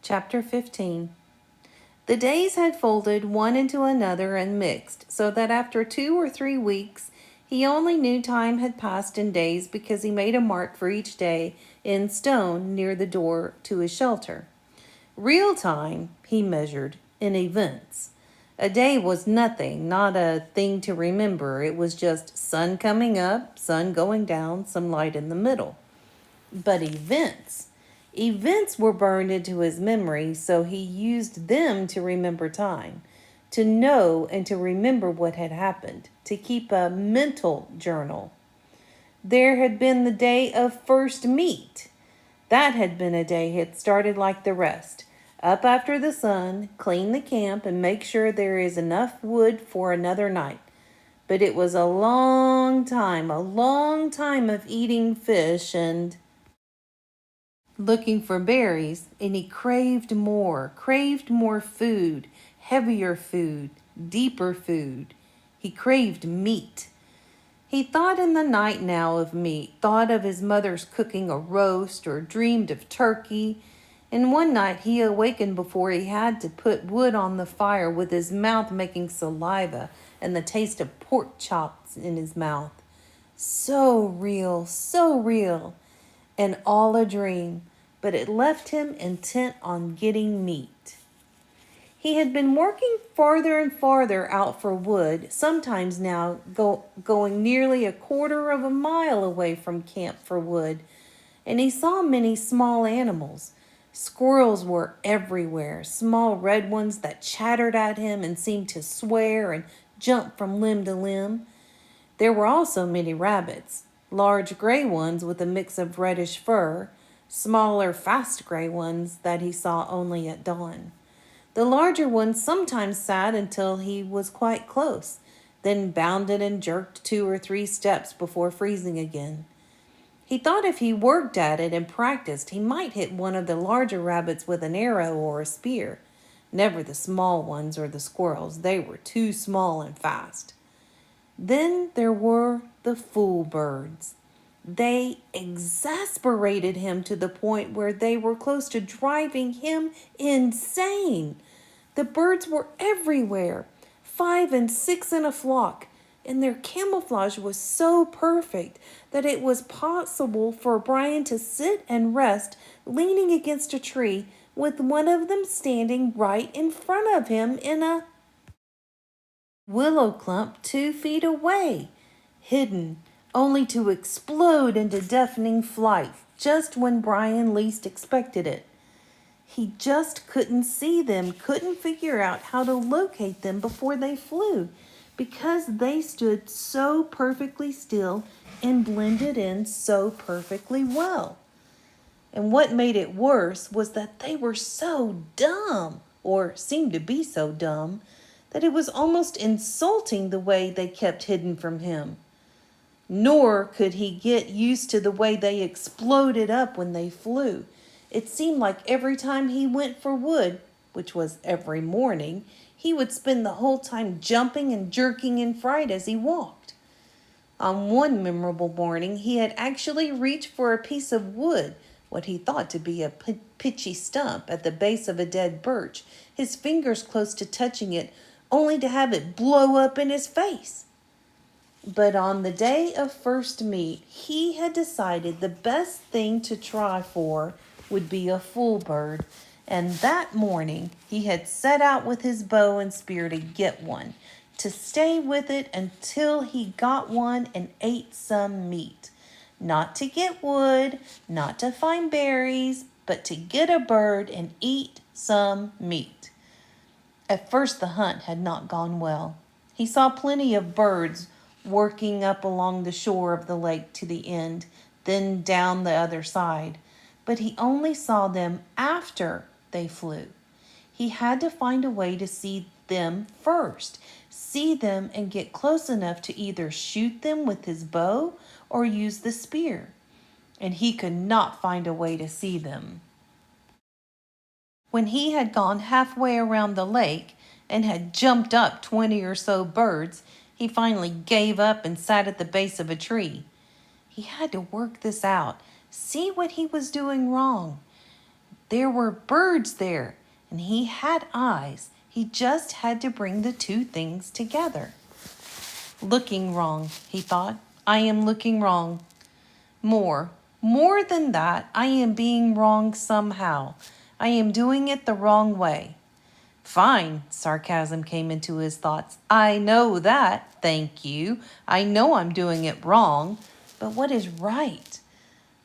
Chapter 15. The days had folded one into another and mixed, so that after 2 or 3 weeks he only knew time had passed in days because he made a mark for each day in stone near the door to his shelter. Real time he measured in events. A day was nothing, not a thing to remember. It was just sun coming up, sun going down, some light in the middle. But events were burned into his memory, so he used them to remember time, to know and to remember what had happened, to keep a mental journal. There had been the day of first meat. That had been a day had started like the rest. Up after the sun, clean the camp, and make sure there is enough wood for another night. But it was a long time of eating fish and looking for berries, and he craved more food, heavier food, deeper food. He craved meat. He thought in the night now of meat, thought of his mother's cooking a roast or dreamed of turkey. And one night he awakened before he had to put wood on the fire with his mouth making saliva and the taste of pork chops in his mouth. So real, and all a dream, but it left him intent on getting meat. He had been working farther and farther out for wood, sometimes now going nearly a quarter of a mile away from camp for wood, and he saw many small animals. Squirrels were everywhere, small red ones that chattered at him and seemed to swear and jump from limb to limb. There were also many rabbits, large gray ones with a mix of reddish fur, smaller fast gray ones that he saw only at dawn. The larger ones sometimes sat until he was quite close, then bounded and jerked 2 or 3 steps before freezing again. He thought if he worked at it and practiced, he might hit one of the larger rabbits with an arrow or a spear. Never the small ones or the squirrels. They were too small and fast. Then there were the fool birds. They exasperated him to the point where they were close to driving him insane. The birds were everywhere, 5 and 6 in a flock, and their camouflage was so perfect that it was possible for Brian to sit and rest leaning against a tree with one of them standing right in front of him in a willow clump 2 feet away, hidden, only to explode into deafening flight just when Brian least expected it. He just couldn't see them, couldn't figure out how to locate them before they flew, because they stood so perfectly still and blended in so perfectly well. And what made it worse was that they were so dumb, or seemed to be so dumb, that it was almost insulting the way they kept hidden from him. Nor could he get used to the way they exploded up when they flew. It seemed like every time he went for wood, which was every morning, he would spend the whole time jumping and jerking in fright as he walked. On one memorable morning, he had actually reached for a piece of wood, what he thought to be a pitchy stump at the base of a dead birch, his fingers close to touching it, only to have it blow up in his face. But on the day of first meet, he had decided the best thing to try for would be a fool bird, and that morning he had set out with his bow and spear to get one, to stay with it until he got one and ate some meat. Not to get wood, not to find berries, but to get a bird and eat some meat. At first the hunt had not gone well. He saw plenty of birds working up along the shore of the lake to the end, then down the other side. But he only saw them after they flew. He had to find a way to see them first, see them and get close enough to either shoot them with his bow or use the spear. And he could not find a way to see them. When he had gone halfway around the lake and had jumped up 20 or so birds, he finally gave up and sat at the base of a tree. He had to work this out, see what he was doing wrong. There were birds there, and he had eyes. He just had to bring the two things together. Looking wrong, he thought. I am looking wrong. More than that, I am being wrong somehow. I am doing it the wrong way. Fine, sarcasm came into his thoughts. I know that, thank you. I know I'm doing it wrong. But what is right?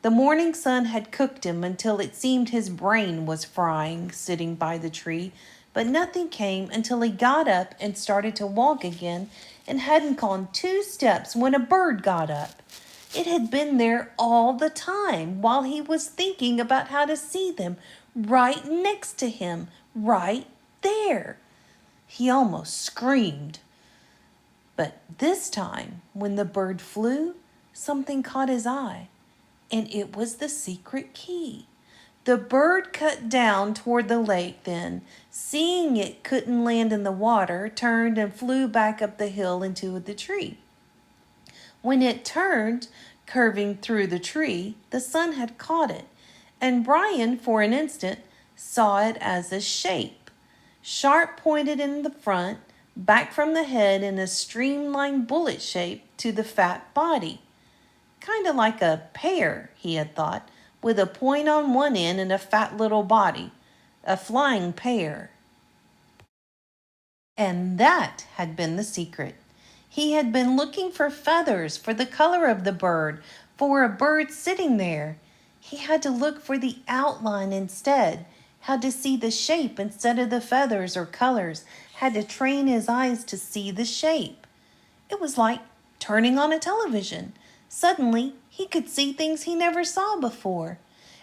The morning sun had cooked him until it seemed his brain was frying, sitting by the tree. But nothing came until he got up and started to walk again and hadn't gone 2 steps when a bird got up. It had been there all the time while he was thinking about how to see them right next to him, right there. He almost screamed. But this time, when the bird flew, something caught his eye, and it was the secret key. The bird cut down toward the lake then, seeing it couldn't land in the water, turned and flew back up the hill into the tree. When it turned, curving through the tree, the sun had caught it, and Brian, for an instant, saw it as a shape, sharp pointed in the front, back from the head in a streamlined bullet shape to the fat body. Kind of like a pear, he had thought, with a point on one end and a fat little body. A flying pear. And that had been the secret. He had been looking for feathers, for the color of the bird, for a bird sitting there. He had to look for the outline instead, had to see the shape instead of the feathers or colors, had to train his eyes to see the shape. It was like turning on a television. Suddenly, he could see things he never saw before.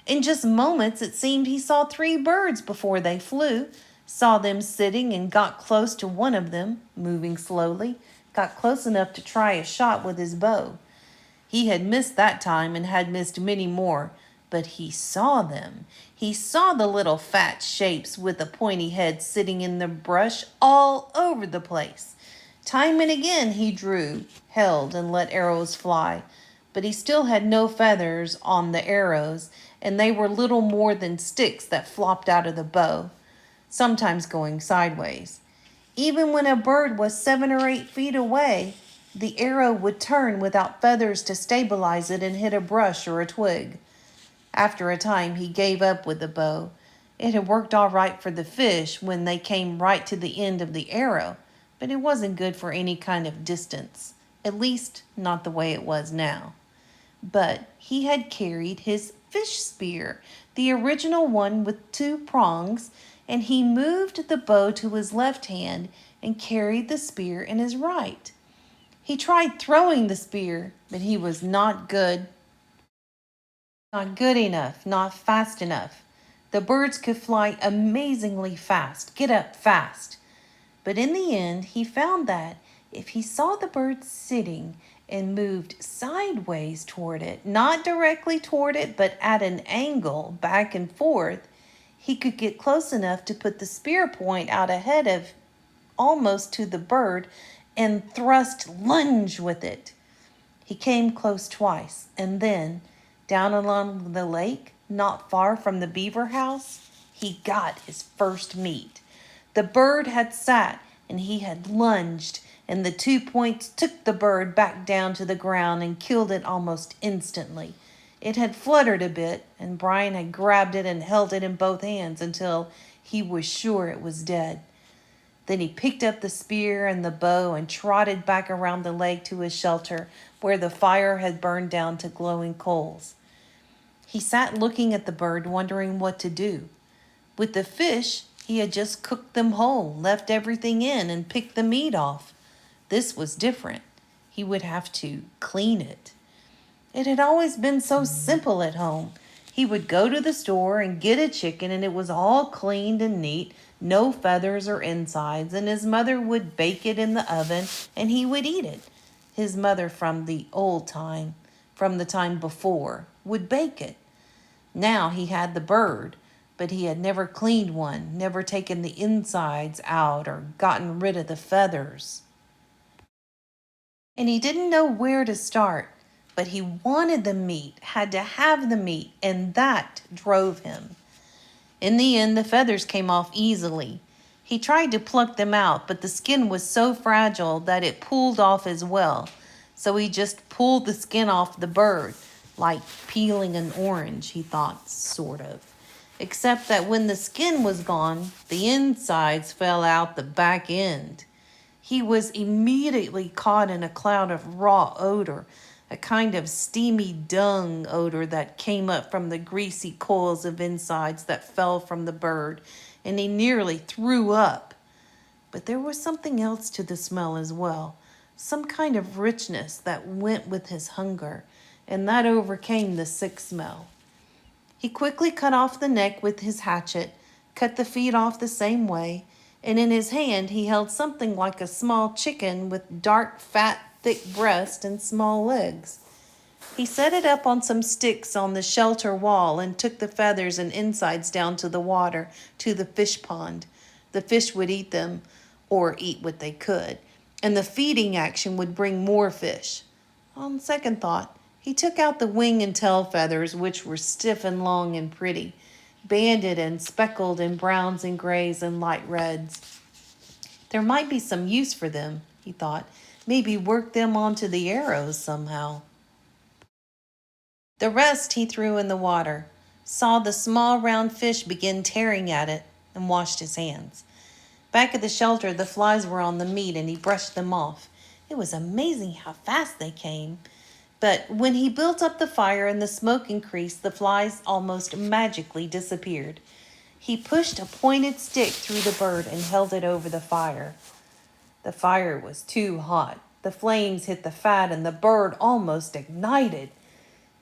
In just moments, it seemed he saw 3 birds before they flew, saw them sitting and got close to one of them, moving slowly, got close enough to try a shot with his bow. He had missed that time and had missed many more, but he saw them. He saw the little fat shapes with a pointy head sitting in the brush all over the place. Time and again he drew, held, and let arrows fly, but he still had no feathers on the arrows, and they were little more than sticks that flopped out of the bow, sometimes going sideways. Even when a bird was 7 or 8 feet away, the arrow would turn without feathers to stabilize it and hit a brush or a twig. After a time, he gave up with the bow. It had worked all right for the fish when they came right to the end of the arrow, but it wasn't good for any kind of distance, at least not the way it was now. But he had carried his fish spear, the original one with 2 prongs, and he moved the bow to his left hand and carried the spear in his right. He tried throwing the spear, but he was not good. Not good enough, not fast enough. The birds could fly amazingly fast, get up fast. But in the end, he found that if he saw the bird sitting and moved sideways toward it, not directly toward it, but at an angle back and forth, he could get close enough to put the spear point out ahead of almost to the bird and lunge with it. He came close twice, and then, down along the lake, not far from the beaver house, he got his first meat. The bird had sat, and he had lunged, and the 2 points took the bird back down to the ground and killed it almost instantly. It had fluttered a bit, and Brian had grabbed it and held it in both hands until he was sure it was dead. Then he picked up the spear and the bow and trotted back around the lake to his shelter where the fire had burned down to glowing coals. He sat looking at the bird, wondering what to do. With the fish, he had just cooked them whole, left everything in, and picked the meat off. This was different. He would have to clean it. It had always been so simple at home. He would go to the store and get a chicken, and it was all cleaned and neat, no feathers or insides, and his mother would bake it in the oven, and he would eat it. His mother from the old time, from the time before, would bake it. Now he had the bird, but he had never cleaned one, never taken the insides out or gotten rid of the feathers. And he didn't know where to start, but he wanted the meat, had to have the meat, and that drove him. In the end, the feathers came off easily. He tried to pluck them out, but the skin was so fragile that it pulled off as well. So he just pulled the skin off the bird, like peeling an orange, he thought, sort of. Except that when the skin was gone, the insides fell out the back end. He was immediately caught in a cloud of raw odor, a kind of steamy dung odor that came up from the greasy coils of insides that fell from the bird, and he nearly threw up. But there was something else to the smell as well, some kind of richness that went with his hunger, and that overcame the sick smell. He quickly cut off the neck with his hatchet, cut the feet off the same way, and in his hand he held something like a small chicken with dark, fat, thick breast and small legs. He set it up on some sticks on the shelter wall and took the feathers and insides down to the water, to the fish pond. The fish would eat them, or eat what they could, and the feeding action would bring more fish. On second thought, he took out the wing and tail feathers, which were stiff and long and pretty, banded and speckled in browns and grays and light reds. There might be some use for them, he thought. Maybe work them onto the arrows somehow. The rest he threw in the water, saw the small round fish begin tearing at it, and washed his hands. Back at the shelter, the flies were on the meat, and he brushed them off. It was amazing how fast they came. But when he built up the fire and the smoke increased, the flies almost magically disappeared. He pushed a pointed stick through the bird and held it over the fire. The fire was too hot. The flames hit the fat and the bird almost ignited.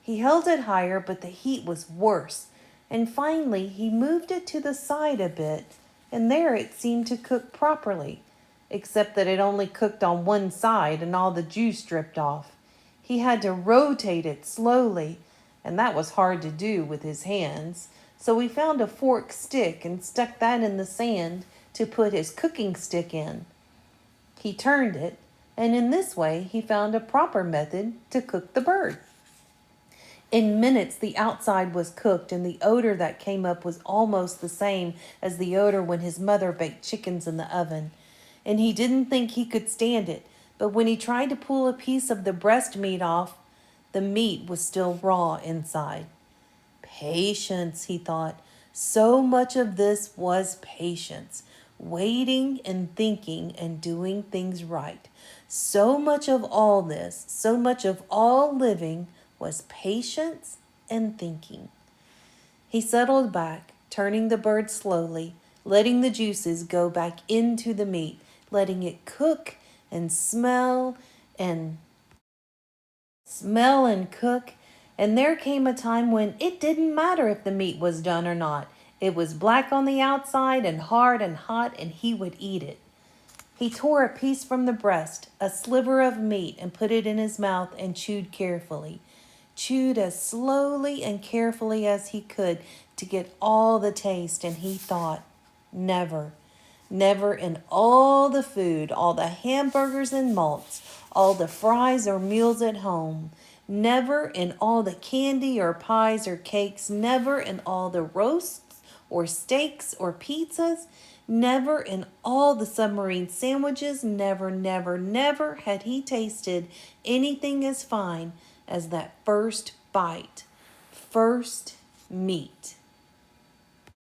He held it higher, but the heat was worse. And finally, he moved it to the side a bit, and there it seemed to cook properly, except that it only cooked on one side and all the juice dripped off. He had to rotate it slowly, and that was hard to do with his hands. So he found a forked stick and stuck that in the sand to put his cooking stick in. He turned it, and in this way he found a proper method to cook the bird. In minutes the outside was cooked, and the odor that came up was almost the same as the odor when his mother baked chickens in the oven. And he didn't think he could stand it. But when he tried to pull a piece of the breast meat off, the meat was still raw inside. Patience, he thought. So much of this was patience. Waiting and thinking and doing things right. So much of all this, so much of all living was patience and thinking. He settled back, turning the bird slowly, letting the juices go back into the meat, letting it cook and smell and cook. And there came a time when it didn't matter if the meat was done or not. It was black on the outside and hard and hot, and he would eat it. He tore a piece from the breast, a sliver of meat, and put it in his mouth and chewed carefully. Chewed as slowly and carefully as he could to get all the taste, and he thought, never. Never in all the food, all the hamburgers and malts, all the fries or meals at home, never in all the candy or pies or cakes, never in all the roasts or steaks or pizzas, never in all the submarine sandwiches, never, never, never had he tasted anything as fine as that first bite, first meat.